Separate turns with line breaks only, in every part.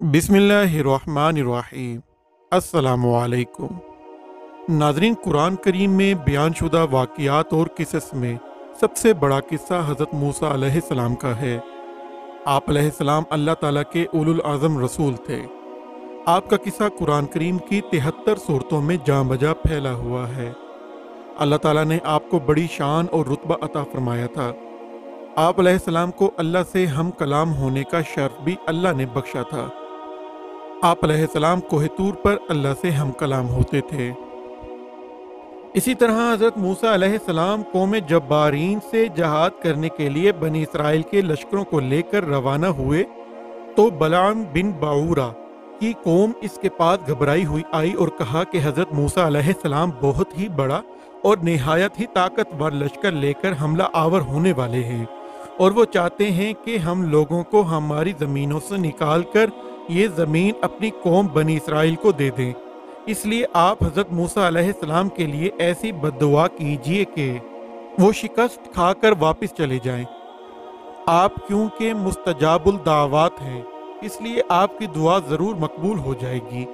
बिस्मिल्लाहिर्रहमानिर्रहीम। अस्सलामुअलैकुम। नाज़रीन, कुरान करीम में बयान शुदा वाक़ियात और किस्स में सबसे बड़ा किस्सा हज़रत मूसा अलैहिस्सलाम का है। आप अलैहिस्सलाम अल्लाह ताला के उलुल आज़म रसूल थे। आपका किस्सा कुरान करीम की 73 सूरतों में जाँ बजा फैला हुआ है। अल्लाह ताला ने आपको बड़ी शान और रुतबा अता फरमाया था। आप अलैहिस्सलाम को अल्लाह से हम कलाम होने का शर्फ भी अल्लाह ने बख्शा था। आप अलैहिस्सलाम कोह तूर पर अल्लाह से हम कलाम होते थे। इसी तरह हज़रत मूसा अलैहिस्सलाम कौम जब्बारीन से जहाद करने के लिए बनी इसराइल के लश्करों को लेकर रवाना हुए तो बलाम बिन बाऊरा की कौम इसके पास घबराई हुई आई और कहा कि हज़रत मूसा अलैहिस्सलाम बहुत ही बड़ा और निहायत ही ताकतवर लश्कर लेकर हमला आवर होने वाले हैं और वो चाहते हैं कि हम लोगों को हमारी ज़मीनों से निकाल कर ये ज़मीन अपनी कौम बनी इसराइल को दे दें। इसलिए आप हज़रत मूसा अलैहिस्सलाम के लिए ऐसी बद्दुआ कीजिए कि वो शिकस्त खाकर वापस चले जाएं। आप क्योंकि मुस्तजाबुल दावात हैं, इसलिए आपकी दुआ ज़रूर मकबूल हो जाएगी।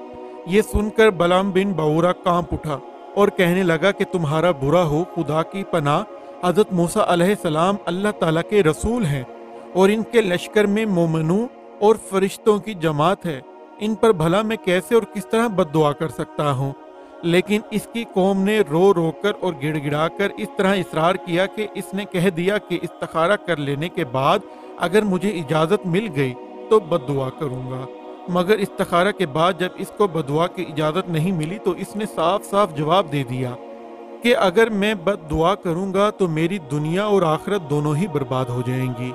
ये सुनकर बलाम बिन बाऊरा कांप उठा और कहने लगा कि तुम्हारा बुरा हो, खुदा की पनाह, हज़रत मूसा अलैहिस्सलाम अल्लाह ताला के रसूल हैं और इनके लश्कर में मोमिनों और फरिश्तों की जमात है। इन पर भला मैं कैसे और किस तरह बद्दुआ कर सकता हूँ। लेकिन इसकी कौम ने रो रो कर और गिड़गिड़ा कर इस तरह इसरार किया कि इसने कह दिया कि इस्तिखारा कर लेने के बाद अगर मुझे इजाज़त मिल गई तो बद्दुआ करूँगा। मगर इस्तिखारा के बाद जब इसको बद्दुआ की इजाज़त नहीं मिली तो इसने साफ साफ जवाब दे दिया कि अगर मैं बद्दुआ करूँगा तो मेरी दुनिया और आखिरत दोनों ही बर्बाद हो जाएंगी।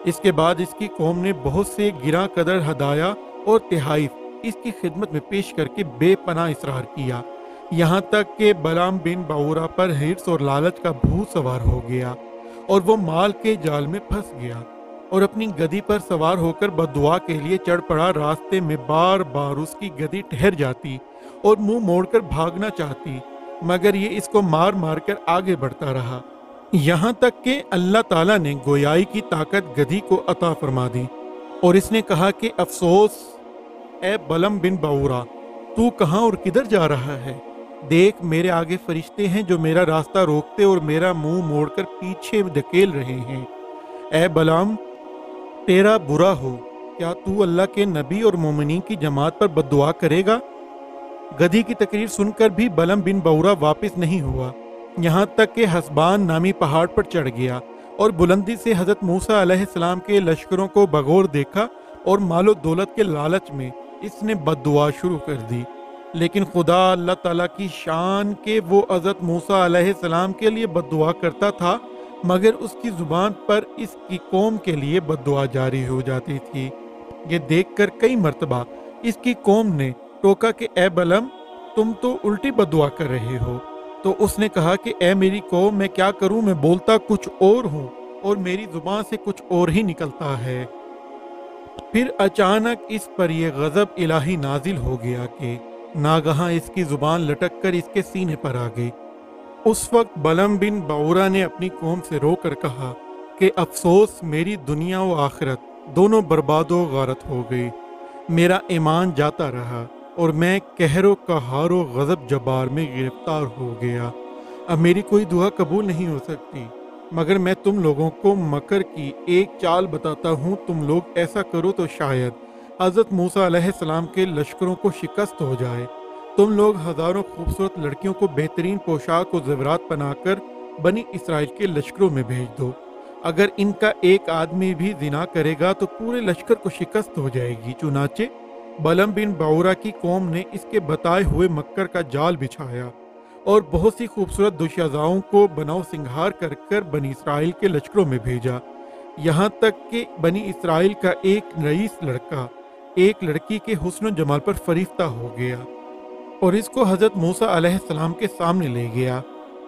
इसके बाद इसकी कौम ने बहुत से गिरा कदर हदाया और तिहाइफ इसकी खिदमत में पेश करके बेपनाह इसरार किया, यहाँ तक कि बलाम बिन बाऊरा पर हिर्स और लालच का भूत सवार हो गया और वो माल के जाल में फंस गया और अपनी गदी पर सवार होकर बद्दुआ के लिए चढ़ पड़ा। रास्ते में बार बार उसकी गदी ठहर जाती और मुंह मोड़कर भागना चाहती, मगर ये इसको मार मार कर आगे बढ़ता रहा, यहाँ तक कि अल्लाह ताला ने गोयाई की ताकत गधी को अता फरमा दी और इसने कहा कि अफसोस ए बलम बिन बाऊरा, तू कहाँ और किधर जा रहा है? देख, मेरे आगे फरिश्ते हैं जो मेरा रास्ता रोकते और मेरा मुंह मोड़कर पीछे धकेल रहे हैं। ए बलम, तेरा बुरा हो, क्या तू अल्लाह के नबी और मोमिनीन की जमात पर बद्दुआ करेगा? गधी की तकरीर सुनकर भी बलम बिन बाऊरा वापस नहीं हुआ, यहाँ तक कि हसबान नामी पहाड़ पर चढ़ गया और बुलंदी से हज़रत मूसा अलैहिस्सलाम के लश्करों को बगौर देखा और मालो दौलत के लालच में इसने बद्दुआ शुरू कर दी। लेकिन खुदा अल्लाह ताला की शान के वो हज़रत मूसा अलैहिस्सलाम के लिए बद्दुआ करता था, मगर उसकी ज़ुबान पर इसकी कौम के लिए बद्दुआ जारी हो जाती थी। ये देखकर कई मर्तबा इसकी कौम ने टोका कि ए बलम, तुम तो उल्टी बद्दुआ कर रहे हो। तो उसने कहा कि ए मेरी कौम, मैं क्या करूं, मैं बोलता कुछ और हूं और मेरी जुबान से कुछ और ही निकलता है। फिर अचानक इस पर यह गजब इलाही नाजिल हो गया कि नागहां इसकी जुबान लटक कर इसके सीने पर आ गई। उस वक्त बलम बिन बाऊरा ने अपनी कौम से रोकर कहा कि अफसोस, मेरी दुनिया व आखिरत दोनों बर्बादो गारत हो गई। मेरा ईमान जाता रहा और मैं कहरो कहारो गजब जबार में गिरफ्तार हो गया। अब मेरी कोई दुआ कबूल नहीं हो सकती, मगर मैं तुम लोगों को मकर की एक चाल बताता हूँ। तुम लोग ऐसा करो तो शायद हज़रत मूसा अलैहिस्सलाम के लश्करों को शिकस्त हो जाए। तुम लोग हज़ारों खूबसूरत लड़कियों को बेहतरीन पोशाक और ज़ेवरात बनाकर बनी इसराइल के लश्करों में भेज दो। अगर इनका एक आदमी भी जिना करेगा तो पूरे लश्कर को शिकस्त हो जाएगी। चुनाचे बलम बिन बाऊरा की कौम ने इसके बताए हुए मक्कर का जाल बिछाया और बहुत सी खूबसूरत दुशाजाओं को बनाव सिंगार कर कर बनी इसराइल के लश्करों में भेजा, यहाँ तक कि बनी इसराइल का एक रईस लड़का एक लड़की के हुस्न जमाल पर फरिश्ता हो गया और इसको हज़रत मूसा अलैहिस्सलाम के सामने ले गया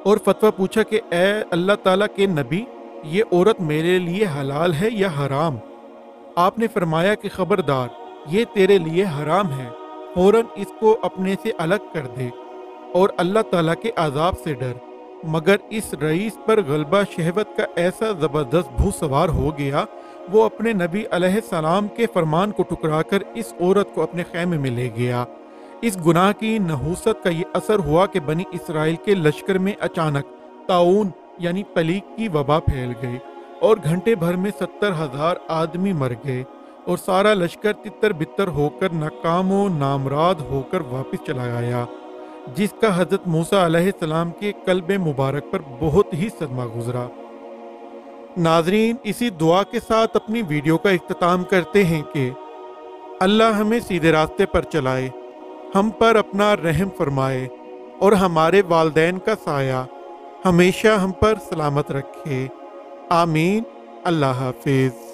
और फतवा पूछा कि ए अल्लाह ताला के नबी, ये औरत मेरे लिए हलाल है या हराम? आपने फरमाया कि खबरदार, ये तेरे लिए हराम है, फौरन इसको अपने से अलग कर दे और अल्लाह ताला के अजाब से डर। मगर इस रईस पर गलबा शहवत का ऐसा ज़बरदस्त भूत सवार हो गया وہ اپنے نبی علیہ السلام کے فرمان کو ٹکرا کر اس عورت کو اپنے خیمے میں لے گیا۔ اس گناہ کی نحوست کا یہ اثر ہوا کہ بنی اسرائیل کے لشکر میں اچانک طاعون یعنی پلیگ کی وبا پھیل گئی اور گھنٹے بھر میں 70,000 آدمی مر گئے، اور سارا لشکر تتر بتر ہو کر ناکام و نامراد ہو کر واپس چلا گیا، جس کا حضرت موسیٰ علیہ السلام کے قلب مبارک پر بہت ہی صدمہ گزرا۔ ناظرین، اسی دعا کے ساتھ اپنی ویڈیو کا اختتام کرتے ہیں کہ اللہ ہمیں سیدھے راستے پر چلائے، ہم پر اپنا رحم فرمائے اور ہمارے والدین کا سایہ ہمیشہ ہم پر سلامت رکھے۔ آمین۔ اللہ حافظ۔